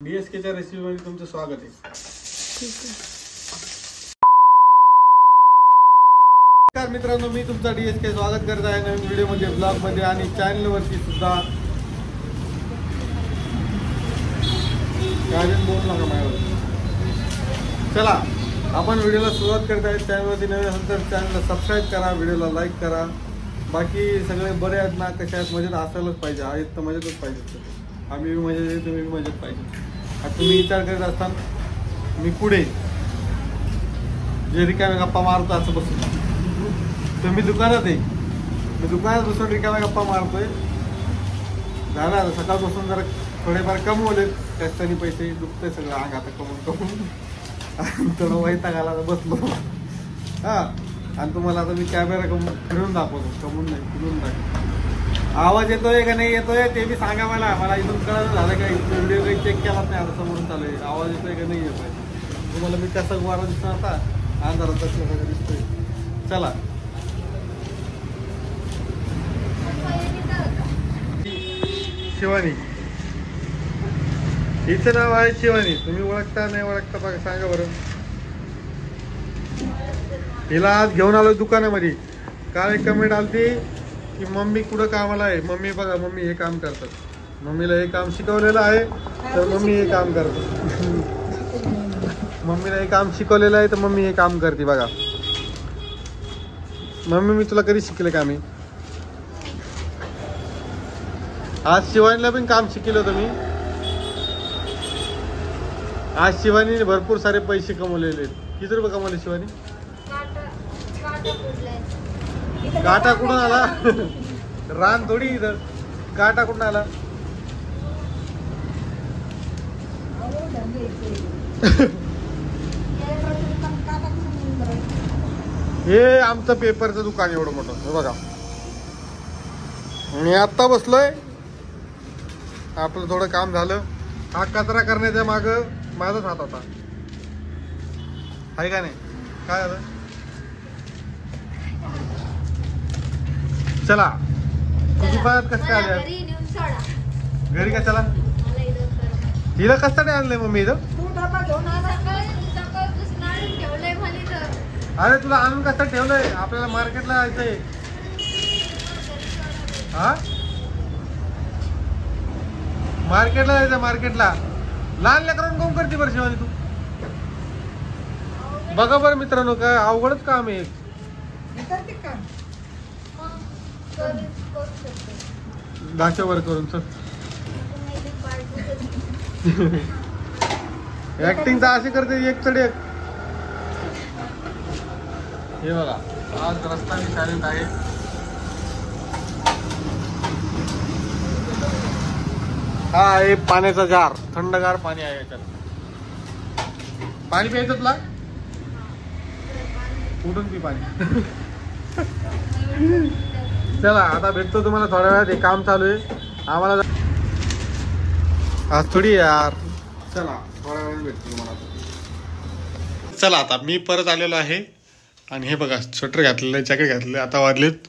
डीएसकेच्या रेसिपीमध्ये तुमचं स्वागत आहे. नमस्कार मित्रांनो, मी तुमचा डीएसके स्वागत करत आहे नवीन व्हिडिओमध्ये, ब्लॉगमध्ये आणि चॅनलवरती सुद्धा. बोलू नका माझ्यावर. चला आपण व्हिडिओला सुरुवात करत आहे. चॅनलवरती नवीन असेल तर चॅनलला सबस्क्राईब करा, व्हिडिओला लाईक करा. बाकी सगळे बरे आहेत ना, कशा आहेत? मजेत असायलाच पाहिजे. आहेत तर मजेतच पाहिजे. आम्ही बी मजेत आहे, तुम्ही बी मजेत पाहिजे. आता तुम्ही विचार करत असताना मी पुढे जे रिकाम्या गप्पा मारतो असं बसून, तर मी दुकानात आहे. मी दुकानात बसून रिकाम्या गप्पा मारतोय. झालं सकाळपासून जरा थोडेफार कमवले त्याच्यानी पैसे. दुखतंय सगळं अंग आता कमवून थोडं वैताग आला बसलो. हां, आणि तुम्हाला आता मी कॅमेरा फिरून दाखवतो. कमवून नाही, फिरून दाखवतो. आवाज येतोय का नाही येतोय ते बी सांगा मला इथून कळलं झालं का? व्हिडिओ काही चेक केलाच नाही आता समोरून चालू आहे. आवाज येतोय का नाही येतोय? तुम्हाला मी कसं वारा दिसतो आता अंधारात कसं दिसतोय. चला शिवानी, हिचं नाव आहे शिवानी. तुम्ही ओळखता नाही ओळखता बघा, सांगा बरं. हिला आज घेऊन आलो दुकानामध्ये. काल एक कमेंट आलती की मम्मी कुठं कामाला आहे. मम्मी बघा, मम्मी हे काम करतात. मम्मीला हे काम शिकवलेलं आहे तर मम्मी हे काम करतात. मम्मीला हे काम शिकवलेलं आहे तर मम्मी हे काम करते. बघा मम्मी, मी तुला कधी शिकले का? मी आज शिवानीला पण काम शिकलं होतं मी. आज शिवानीने भरपूर सारे पैसे कमवलेले आहेत. किती रुपये कमवले शिवानी? काटा कुठून आला? रान थोडी इथं. काटा कुठून आला? हे आमचं पेपरचं दुकान एवढं मोठं बघा. मी आत्ता बसलोय. आपलं थोडं काम झालं. हा कचरा करण्याच्या माग माझाच हात होता, आहे का नाही? काय झालं? चला दुकानात कसं काय आले? घरी का? चला हिला कशासाठी आणलंय मम्मी इथं? अरे तुला आणून कसं ठेवलंय? आपल्याला मार्केटला जायचंय. हा, मार्केटला जायचं. मार्केटला लहान लेकरांना कोण करते बरं शिवानी तू? बघा बरं मित्रांनो, काय अवघडच काम आहे. गाच्यावर करून सर ऍक्टिंग तर अशी करते एक चढ एक. हे बघा, आज रस्ता मी सायलेंट आहे. हा आहे पाण्याचा जार. थंडगार पाणी आहे याच्यात. पाणी प्यायचं तुला? कुठून पी पाणी. चला आता भेटतो तुम्हाला थोड्या वेळात. हे काम चालू आहे आम्हाला आज थोडी यार. चला थोड्या वेळात भेटतो तुम्हाला. चला आता मी परत आलेलो आहे. आणि हे बघा, स्वेटर घातलेलं आहे, जॅकेट घातलेलं आहे. आता वाजलेत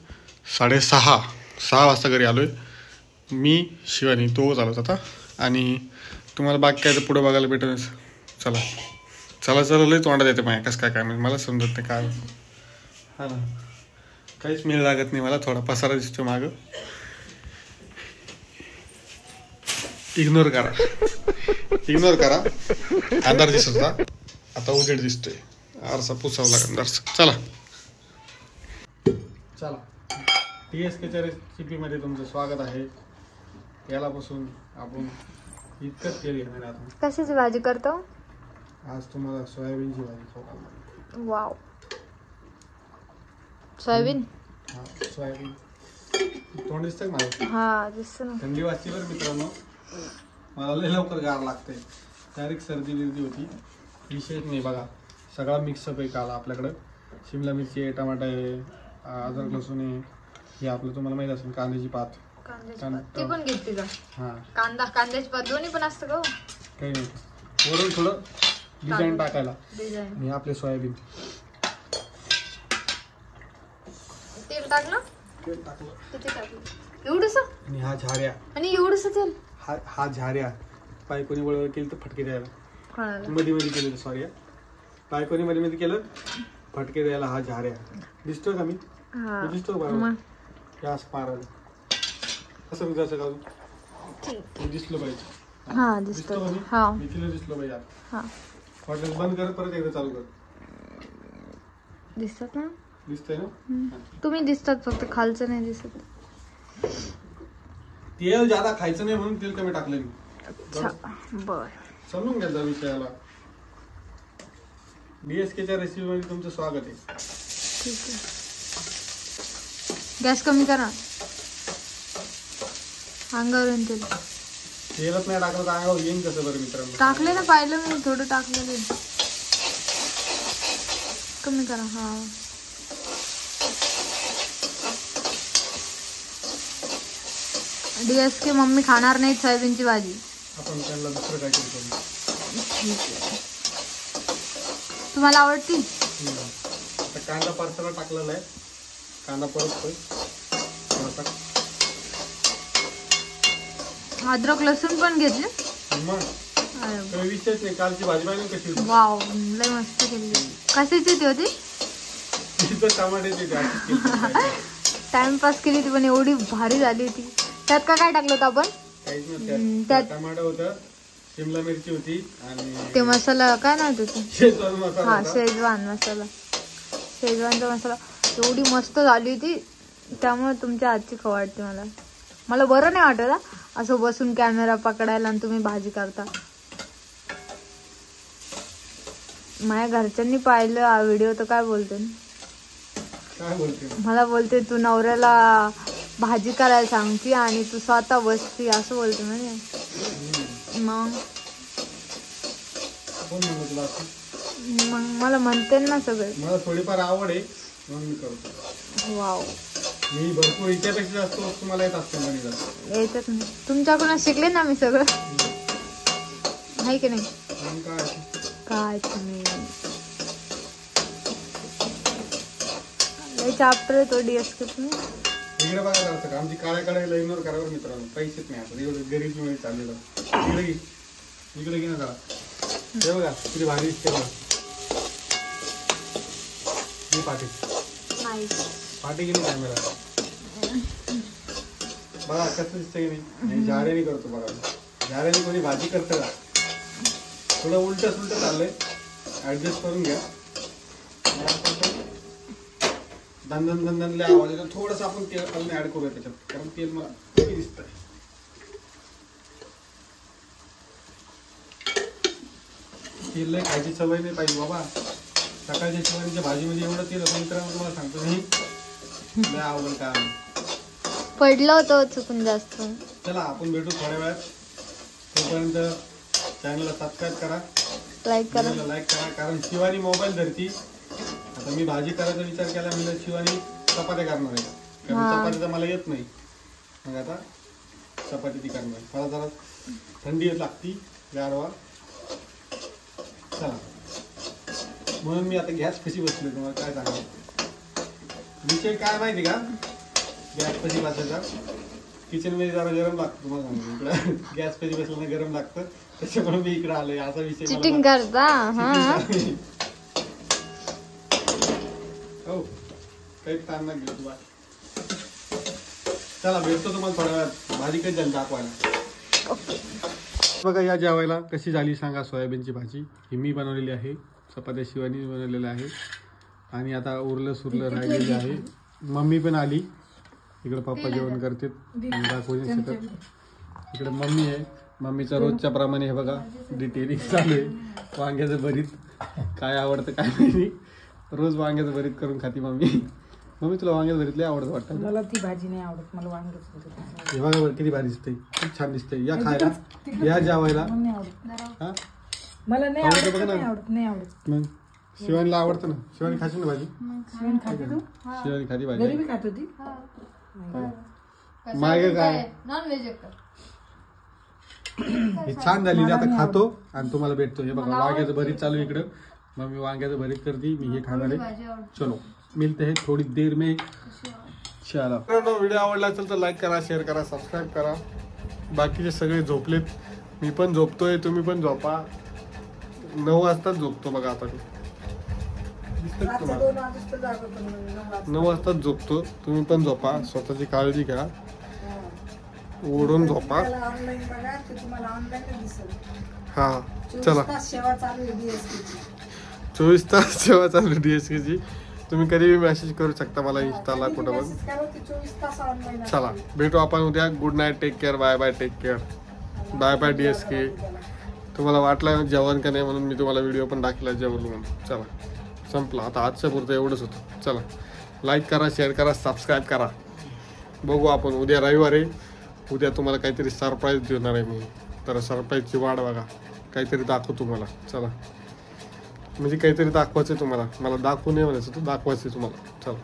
6:30 वाजता घरी आलोय. मी शिवानी तो चालत आता. आणि तुम्हाला बाकी काय तर पुढे बघायला भेटेल. चला चला चला लई तोंडात येते माझ्या. कसं काय म्हणजे मला समजत नाही काय. हा ना, काहीच मेळ लागत नाही मला. थोडा पसारा दिसतो मागं. इग्नोर करा. अंधार दिसत होता, आता उजेड दिसतोय. आरसा पुसावं लागेल. चला डीएसकेच्या रेसिपीमध्ये तुमचं स्वागत आहे. यालापासून आपण इतकंच केली आहे. कशाची भाजी करतो आज? तुम्हाला सोयाबीनची भाजी खाऊ. Wow, soybean. हा सोयाबीन. तोंड दिसतंय माझं? हा दिसत ना. थंडी वाजती बरं मित्रांनो. मला लय लवकर गार लागते. डायरेक्ट सर्दी बिर्दी होती. विशेष नाही बघा, सगळा मिक्सअप आहे. काल आपल्याकडं शिमला मिरची आहे, टमाटा आहे, अद्रक लसूण आहे. हे आपलं तुम्हाला माहित असेल कांद्याची पात. ती पण घेतली का? हा, कांद्याची पात दोन्ही पण असतं का? काही नाही, वरून थोडं डिझाईन टाकायला. आणि आपले सोयाबीन. तेल टाकलं. तेल टाकलं. किती टाकलं? एवढंस. आणि हा झाऱ्या. आणि एवढंस तेल. हा झाऱ्या. बायकोनी वळवळ केली तर फटके द्यायला, कळालं. मध्ये मध्ये केलं, सॉरी बायकोनी मध्ये मध्ये केलं फटके द्यायला हा झाऱ्या. दिसतो का मी? हा. मी दिसतो मग बरोबर या मारायला असं मी जसं का ठीक. मी दिसलो पाहिजे. हा दिसतो दिसतो. का मी? हा मी तिला दिसलो पाहिजे. हा हॉटेल बंद कर, परत एकदा चालू कर. दिसतात ना. दिसतंय ना? तुम्ही दिसतात, फक्त खालचं नाही दिसत. तेल ज्यादा खायचं नाही म्हणून तेल कमी टाकलं मी. अच्छा बर. समजून घ्यायचा विषयाला. BSKच्या रेसिपी मध्ये तुमचं स्वागत आहे. ठीक आहे. गॅस कमी करा. अंगावरून तेल तेलच नाही टाकलं तर अंगावर येईन कसं बरं मित्रांनो? टाकले ना, पाहिलं मी, थोडं टाकलेलं. कमी करा. हा DSK मम्मी खाणार नाही सोयाबीनची भाजी. आपण त्यांना दुसरं काहीतरी करू. ठीक आहे. तुम्हाला आवडती? आता कांदा परसाला टाकलेला आहे. कांदा परततोय थोडासा. अद्रक लसूण पण घेतले. मग काही विषयच नाही. कालची भाजी पाहिली कशी होती? वाव, लय मस्त केली. कशाची ती होती? तिथं टमाट्याची होती. टाइमपास केली ती, पण एवढी भारी झाली होती. त्यात काय टाकलं होतं आपण? काहीच नाही. त्यात टमाटो होतं, शिमला मिरची होती आणि ते मसाला काय नाव होतं? शेजवान मसाला हा, होता. शेजवान मसाला. शेजवानचा मसाला एवढी मस्त झाली होती, त्यामुळे तुमच्या हातची खाऊ वाटते मला. मला बरं नाही वाटत हा, असं बसून कॅमेरा पकडायला आणि तुम्ही भाजी करता. माझ्या घरच्यांनी पाहिलं हा व्हिडिओ तर काय बोलते? काय बोलते? मला बोलते तू नवऱ्याला भाजी करायला सांगती आणि तू स्वतः बसती, असं बोलते म्हणजे. मग कोण म्हणलं तुला असं? मग मला म्हणते ना सगळे. मला थोडीफार आवड आहे म्हणून मी करतो. वाव, मी भरपूर हिच्यापेक्षा जास्त वस्तू मला येत असते गणितात. येतच नाही. तुमच्याकडून शिकले ना मी सगळं, आहे की नाही? म्हणून काय तुम्ही लय चाप्टर आहे तो DSK. तुम्ही इकडे बघा जरासं का आमची काळ्या काळ्या इग्नोर करावर मित्रांनो. पैसेच नाही आता एवढं गरीबी चाललेलं. इकडे घे ना जरा. हे बघा किती भारी दिसते बघा. ही पाठी पाठी गेली कॅमेरा. बघा कसं दिसतंय की नाही? झाऱ्याने करतो बघा. झाऱ्याने कोणी भाजी करतं का? थोडं उलट सुलट चाललंय, ऍडजस्ट करून घ्या. दणदण दणदण लय आवाज येतो. थोडंसं आपण तेल अजून ऍड करूया त्याच्यात, कारण तेल मला कमी दिसतंय. तेल लय खायची सवय नाही पाहिजे बाबा. सकाळच्या शिवानीच्या भाजीमध्ये एवढं तेल होतं मित्रांनो, तुम्हाला सांगतो मी. लय आवडलं का पडलं होतं चुकून जास्त. चला आपण भेटू थोड्या वेळात. तोपर्यंत चॅनलला सबस्क्राईब करा, लाईक करा. लाईक करा. कारण शिवानी मोबाईल धरती. आता मी भाजी करायचा विचार केला म्हणजे शिवानी चपात्या करणार आहे, कारण चपात्या तर मला येत नाही. मग आता चपाती ती करणार. मला जरा थंडी लागती, गारवा. चला म्हणून मी आता गॅस कशी बसले तुम्हाला काय सांगा. विषय काय माहिती का? गॅस कशी बसायचा. किचन मध्ये जरा गरम लागतं तुम्हाला सांगतो. इकडं गॅस कशी बसल्यानं गरम लागतं, त्याच्यामुळे मी इकडे आलोय. असा विषय चिटिंग करता. हो काही ताण नाही घेऊ तुला. चला भेटतो तुम्हाला थोड्या वेळात. भाजी कशी झाली दाखवायला. बघा या जेवायला कशी झाली सांगा. सोयाबीनची भाजी ही मी बनवलेली आहे, चपात्या शिवानी बनवलेलं आहे, आणि आता उरलं सुरलं राहिलेली आहे. मम्मी पण आली. इकडे पप्पा जेवण करते, दाखवू नाही शकत. इकडे मम्मी आहे. मम्मीचा रोजच्या प्रमाणे हे बघा डिटेलिंग चालू आहे. वांग्याचं भरीत काय आवडतं काय नाही, रोज वांग्याचं भरीत करून खाती मम्मी. मम्मी तुला वांग्याचं भरीत लय आवडतं वाटतं. मला ती भाजी नाही आवडत, मला वांग्याचं भरीत. हे बघा बरं किती भारी दिसते, खूप छान दिसते. या खायला, या जेवायला. हा मला नाही आवडतं आवडत, बघा ना. नाही आवडत, नाही आवडत. मग शिवानीला आवडतं ना. शिवानी खाशी ना भाजी. शिवण खाते तू? शिवानी खाती भाजी. घरी बी खात होती. मागे काय नॉन व्हेज ही छान झालेली. आता खातो आणि तुम्हाला भेटतो. हे बघा वांग्याचं भरीत चालू आहे इकडं. मग मी वांग्याचं भरीत करते, मी हे खाणार आहे. चलो मिलते हैं थोड़ी देर में. चला व्हिडिओ आवडला असेल तर लाईक करा, शेअर करा, सबस्क्राईब करा. बाकीचे सगळे झोपलेत, मी पण झोपतोय, तुम्ही पण झोपा. 9 वाजताच झोपतो बघा आता मी. दिसतंय का रातच्या तुम्हाला? 2 वाजता जागतो मी, 9 वाजता. 9 वाजताच झोपतो. तुम्ही पण झोपा, स्वतःची काळजी घ्या, ओढून झोपा. ऑनलाईन बघा ते तुम्हाला ऑनलाईन दिसेल. हा 24 चला. तास सेवा चालू आहे DSK ची. 24 तास सेवा चालू DSK ची. तुम्ही कधीही मेसेज करू शकता मला इंस्टाला कधी कुठं पण. message करा, ते 24 तास ऑनलाईन चला भेटू आपण उद्या. Good night, take care, bye bye, take care, bye bye DSK. तुम्हाला वाटलं जेवण का नाही म्हणून मी तुम्हाला व्हिडिओ पण टाकला जेवण म्हणून. चला संपला आता, आजच्या पुरतं एवढंच होतं. चला लाईक करा, शेअर करा, सबस्क्राईब करा. बघू आपण उद्या रविवार आहे. उद्या तुम्हाला काहीतरी सरप्राईज देणार आहे मी. तर सरप्राईजची वाट बघा, काहीतरी दाखवू तुम्हाला. चला म्हणजे काहीतरी दाखवायचं आहे तुम्हाला. मला दाखवू नाही म्हणायचं, तर दाखवायचं आहे तुम्हाला. चला.